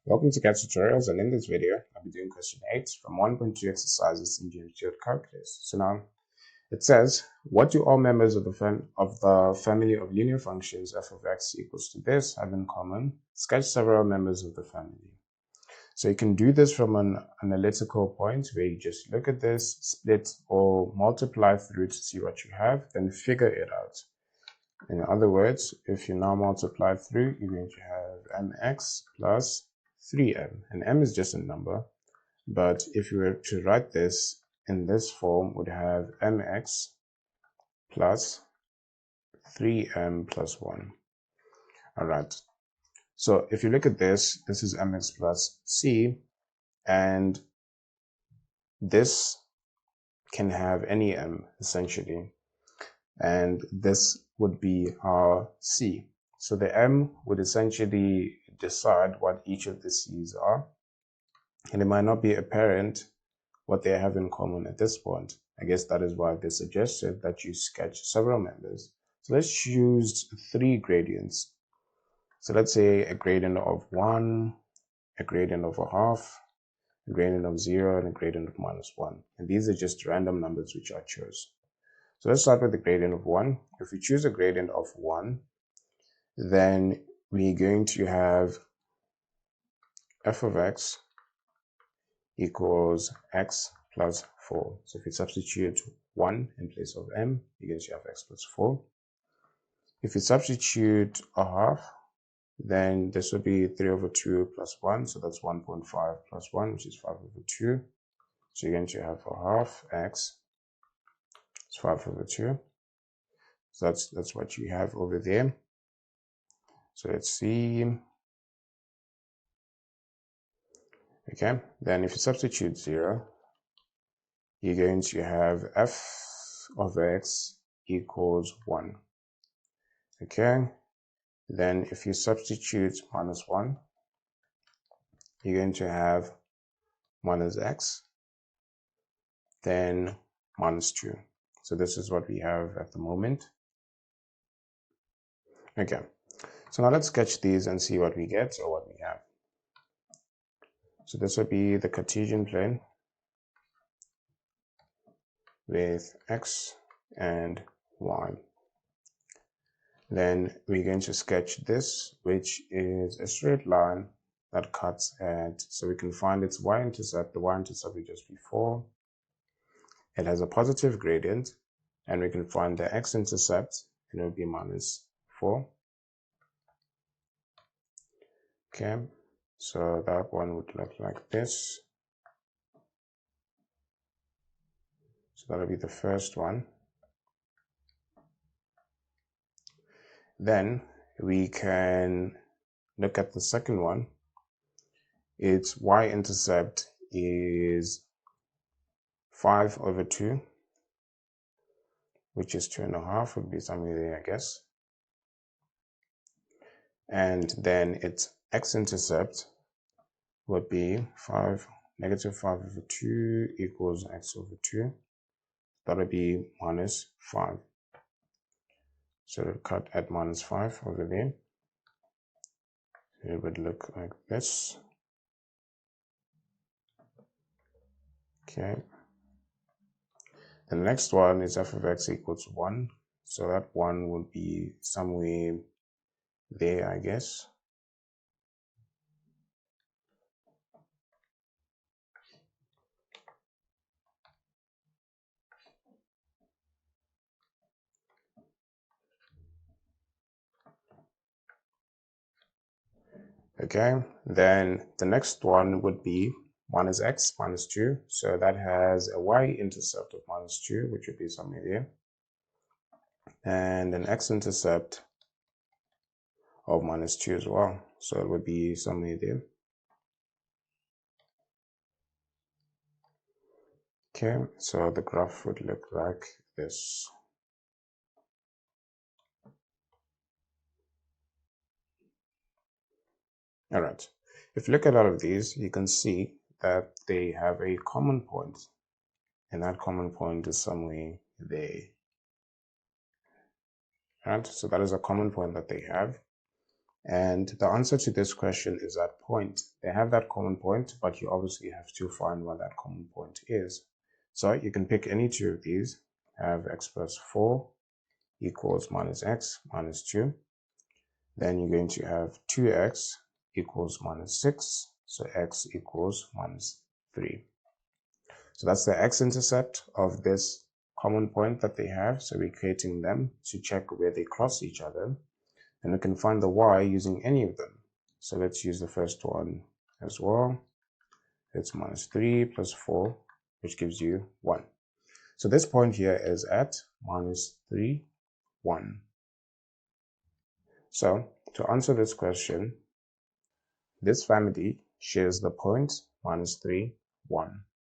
Welcome to Khetz Tutorials, and in this video, I'll be doing question 8 from 1.2 exercises in geometry calculus. So now, it says, what do all members of the family of linear functions f of x equals to this have in common? Sketch several members of the family. So you can do this from an analytical point where you just look at this, split or multiply through to see what you have, then figure it out. In other words, if you now multiply through, you're going to have mx plus 3m, and m is just a number, but if you were to write this in this form, would have mx plus 3m plus 1. All right, so if you look at this, this is mx plus c, and this can have any m essentially, and this would be our c. So the m would essentially decide what each of the c's are, and it might not be apparent what they have in common at this point. I guess that is why they suggested that you sketch several members. So let's choose 3 gradients. So let's say a gradient of 1, a gradient of a half, a gradient of 0, and a gradient of -1. And these are just random numbers which I chose. So let's start with the gradient of 1. If we choose a gradient of 1, then we're going to have f of x equals x plus 4. So if you substitute 1 in place of m, you're going to have x plus 4. If you substitute a half, then this would be 3 over 2 plus 1. So that's 1.5 plus 1, which is 5 over 2. So you're going to have a half x is 5 over 2. So that's what you have over there. So let's see. Okay, then if you substitute 0, you're going to have f of x equals 1. Okay, then if you substitute -1, you're going to have minus x, then -2. So this is what we have at the moment. Okay, so now let's sketch these and see what we get or what we have. So this would be the Cartesian plane with x and y. Then we're going to sketch this, which is a straight line that cuts at, so we can find its y-intercept. The y-intercept will just be 4. It has a positive gradient, and we can find the x-intercept, and it will be -4. Okay, so that one would look like this. So that'll be the first one. Then we can look at the second one. Its y-intercept is 5 over 2, which is 2.5, would be somewhere there, I guess. And then its x-intercept would be -5 over 2 equals x over 2. That would be -5. So it'll cut at -5 over there. It would look like this. Okay. The next one is f of x equals 1. So that one would be somewhere there, I guess. Okay, then the next one would be minus x minus 2. So that has a y-intercept of -2, which would be somewhere there, and an x-intercept of -2 as well. So it would be somewhere there. Okay, so the graph would look like this. All right, if you look at all of these, you can see that they have a common point, and that common point is somewhere there. Right, so that is a common point that they have. And the answer to this question is that point. They have that common point, but you obviously have to find what that common point is. So you can pick any two of these. Have x plus 4 equals minus x minus 2. Then you're going to have 2x equals minus 6. So x equals minus 3. So that's the x-intercept of this common point that they have. So we're creating them to check where they cross each other. And we can find the y using any of them. So let's use the first one as well. It's minus 3 plus 4, which gives you 1. So this point here is at minus 3, 1. So to answer this question, this family shares the point minus 3, 1.